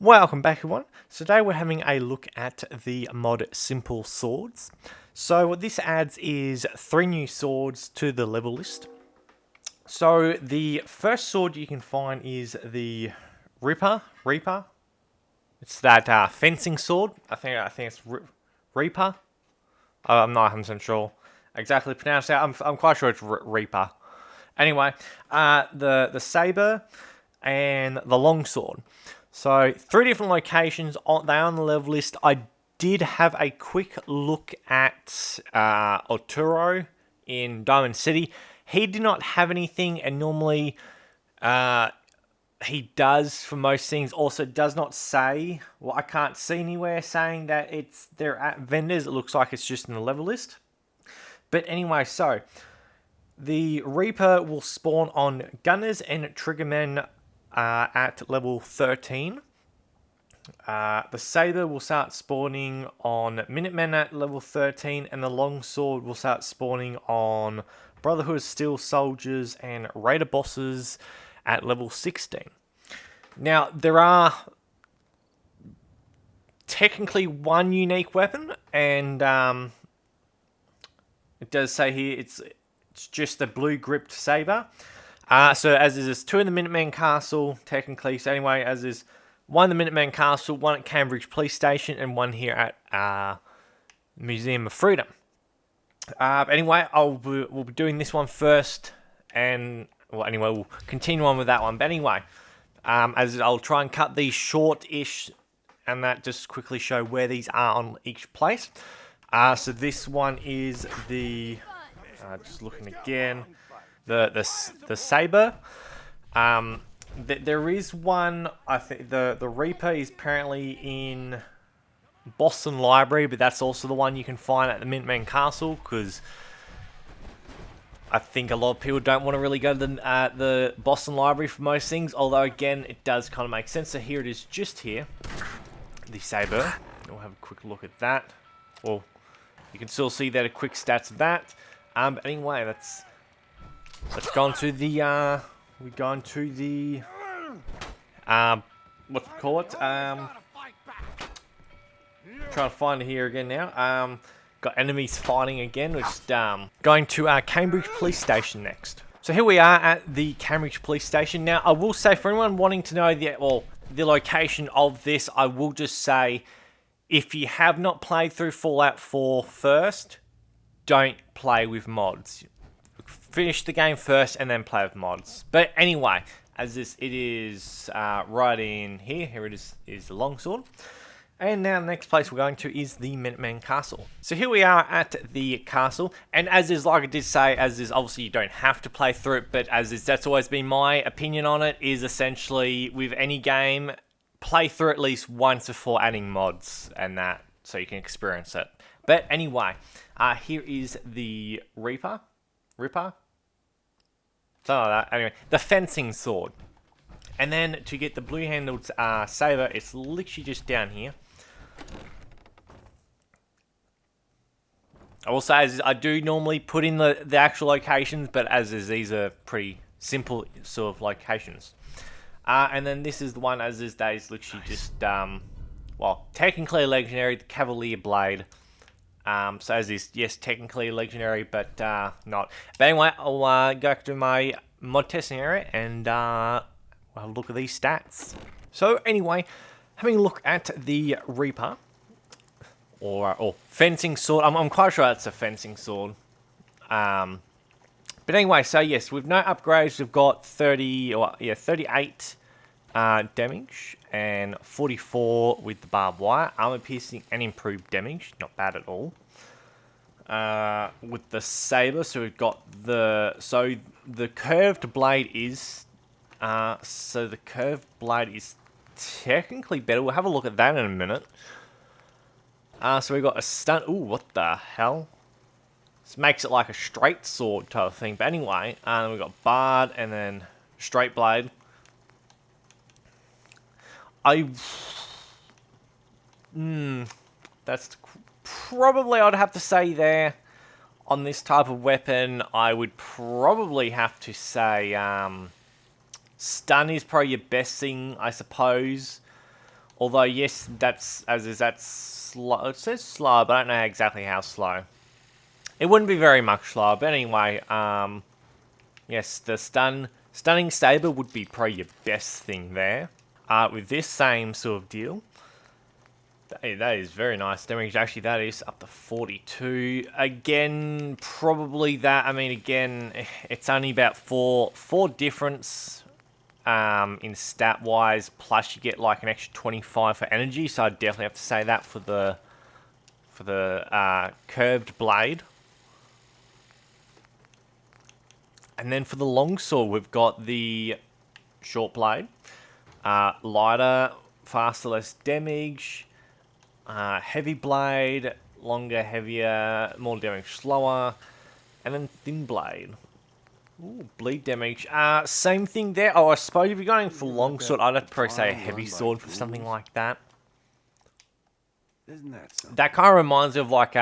Welcome back everyone. So today we're having a look at the mod Simple Swords. So what this adds is 3 new swords to the level list. So the first sword you can find is the Reaper. It's that fencing sword. I think it's Reaper. I'm not 100% sure exactly pronounced out. I'm quite sure it's Reaper. Anyway, the saber and the longsword. So 3 different locations. They are on the level list. I did have a quick look at Arturo in Diamond City. He did not have anything, and normally he does for most things. Also, does not say. Well, I can't see anywhere saying that they're at vendors. It looks like it's just in the level list. But anyway, so the Reaper will spawn on Gunners and Triggermen at level 13. The Saber will start spawning on Minutemen at level 13, and the Longsword will start spawning on Brotherhood Steel Soldiers and Raider Bosses at level 16. Now, there are technically one unique weapon, and it does say here it's just a blue gripped saber. So as is 2 in the Minuteman Castle, technically. So anyway, as is 1 in the Minuteman Castle, 1 at Cambridge Police Station, and 1 here at Museum of Freedom. But anyway, we'll be doing this one first, and well, anyway, we'll continue on with that one. But anyway, as I'll try and cut these short-ish, and that just quickly show where these are on each place. So this one is the just looking again. The saber. There is one. I think the Reaper is apparently in Boston Library, but that's also the one you can find at the Minuteman Castle, because I think a lot of people don't want to really go to the Boston Library for most things. Although again, it does kind of make sense. So here it is, just here, the saber. We'll have a quick look at that. Well, you can still see that a quick stats of that. But anyway, let's go on to the we go on to the what do you call it? Trying to find it here again now. Got enemies fighting again. We're just going to Cambridge Police Station next. So here we are at the Cambridge Police Station. Now, I will say, for anyone wanting to know the location of this, I will just say, if you have not played through Fallout 4 first, don't play with mods. Finish the game first and then play with mods. But anyway, as it is right in here. Here it is the longsword. And now the next place we're going to is the Minuteman Castle. So here we are at the castle, and as is, like I did say, as is, obviously you don't have to play through it, but as is, that's always been my opinion on it, is essentially with any game, play through at least once before adding mods and that, so you can experience it. But anyway, here is the Reaper. Something like that. Anyway, the fencing sword. And then to get the blue-handled saber, it's literally just down here. I will say, as I do normally put in the actual locations, but as is, these are pretty simple sort of locations. And then this is the one, as is, that is literally just, well, technically a legendary, the Cavalier Blade. So as is, yes, technically legendary, but not. But anyway, I'll go to my mod testing area and we'll have a look at these stats. So anyway, having a look at the Reaper, or fencing sword. I'm quite sure that's a fencing sword. But anyway, so yes, with no upgrades, we've got 38 damage and 44 with the barbed wire, armor piercing and improved damage, not bad at all. With the saber, so we've got the curved blade is technically better. We'll have a look at that in a minute. So we've got a stun. Ooh, what the hell? This makes it like a straight sword type of thing. But anyway, we've got bard and then straight blade. That's probably, I'd have to say there, on this type of weapon, I would probably have to say stun is probably your best thing, I suppose. Although, yes, that's slow. It says slow, but I don't know exactly how slow. It wouldn't be very much slower, but anyway, yes, the stunning saber would be probably your best thing there. With this same sort of deal, that is very nice damage. Actually, that is up to 42. Again, probably that. I mean, again, it's only about four difference in stat wise. Plus, you get like an extra 25 for energy. So I definitely have to say that for the curved blade. And then for the longsword, we've got the short blade. Lighter, faster, less damage. Heavy blade, longer, heavier, more damage, slower. And then thin blade. Ooh, bleed damage. Same thing there. Oh, I suppose if you're going for longsword, I'd have to probably say a heavy sword for something like that. Isn't that something? That kind of reminds me of like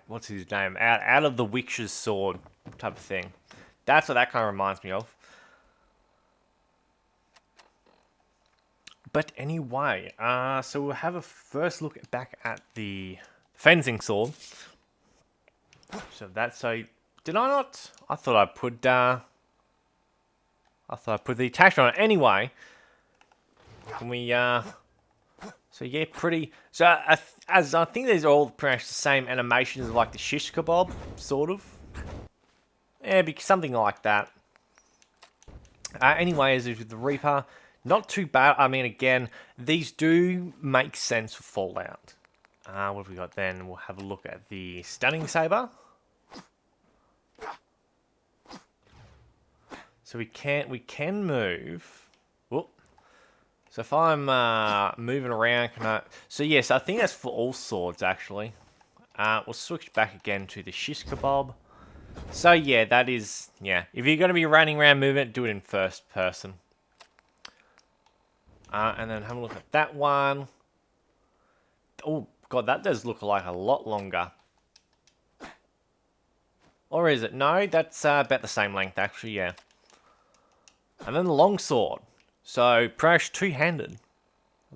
what's his name? Out of the Witch's sword type of thing. That's what that kind of reminds me of. But anyway, so we'll have a first look back at the fencing sword. So that's so. Did I not? I thought I put the attachment on it. Anyway, can we? So yeah, pretty. So as I think these are all pretty much the same animations of like the shish kebab, sort of. Yeah, something like that. Anyway, as with the Reaper, not too bad. I mean, again, these do make sense for Fallout. What have we got then? We'll have a look at the Stunning Saber. So we can move. Whoop. So if I'm moving around, can I? So yes, I think that's for all swords actually. We'll switch back again to the shish kebab. So yeah, that is, yeah. If you're going to be running around movement, do it in first person. And then have a look at that one. Oh god, that does look like a lot longer. Or is it? No, that's about the same length actually, yeah. And then the longsword. So, pretty much two-handed.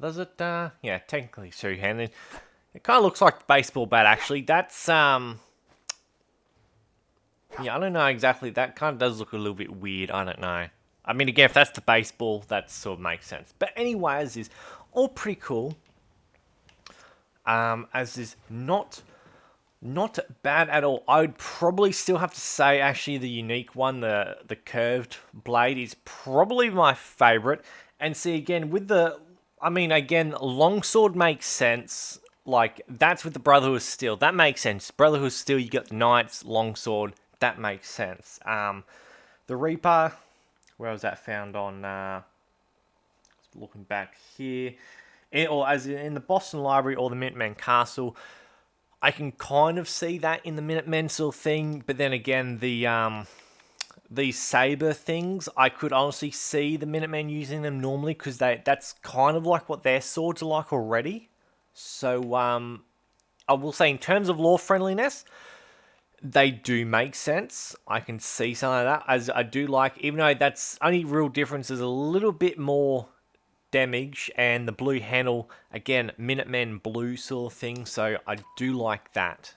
Does it? Yeah, technically two-handed. It kind of looks like the baseball bat actually. That's, yeah, I don't know exactly. That kind of does look a little bit weird. I don't know. I mean, again, if that's the baseball, that sort of makes sense. But anyways, is all pretty cool. As is not bad at all. I would probably still have to say, actually, the unique one, the curved blade, is probably my favorite. And see, again, with the... I mean, again, longsword makes sense. Like, that's with the Brotherhood of Steel. That makes sense. Brotherhood of Steel, you got the Knights, longsword. That makes sense. The Reaper, where was that found on? Looking back here, or as in the Boston Library or the Minutemen Castle, I can kind of see that in the Minutemen sort of thing. But then again, these saber things, I could honestly see the Minutemen using them normally because that's kind of like what their swords are like already. So I will say in terms of lore friendliness, they do make sense. I can see something like that. As I do like, even though that's only real difference is a little bit more damage and the blue handle, again, Minutemen blue sort of thing. So I do like that.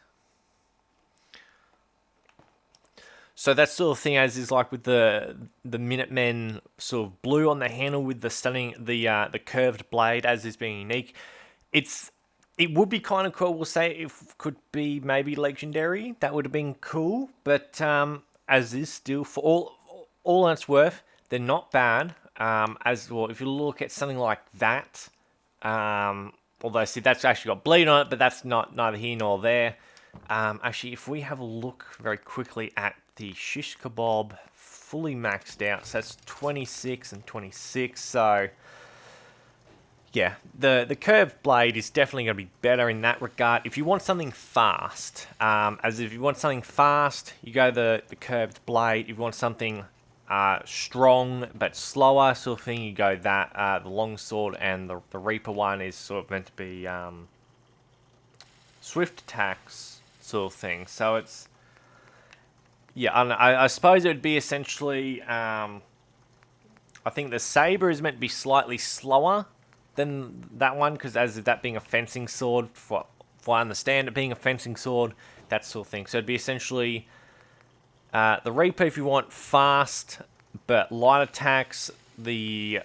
So that sort of thing as is like with the Minutemen sort of blue on the handle with the stunning, the curved blade as is being unique. It would be kind of cool, we'll say, if it could be maybe legendary. That would have been cool. But as is still, for all it's worth, they're not bad. As well, if you look at something like that, although, see, that's actually got bleed on it, but that's neither here nor there. Actually, if we have a look very quickly at the shish kebab fully maxed out, so that's 26 and 26, so... Yeah, the curved blade is definitely going to be better in that regard. If you want something fast, you go the curved blade. If you want something strong but slower sort of thing, you go that. The longsword and the Reaper one is sort of meant to be swift attacks sort of thing. So it's... Yeah, I suppose it would be essentially... I think the saber is meant to be slightly slower than that one, because as that being a fencing sword, for I understand it being a fencing sword, that sort of thing. So it'd be essentially the Reaper if you want fast but light attacks, the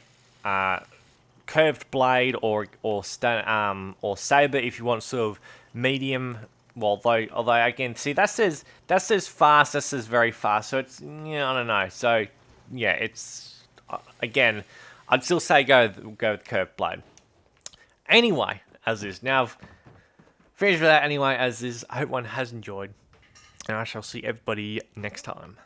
curved blade or saber if you want sort of medium. Well, although again, see that says fast, that says very fast. So it's I don't know. So yeah, it's again, I'd still say go with curved blade. Anyway, as is now I've finished with that. Anyway, as is, I hope one has enjoyed, and I shall see everybody next time.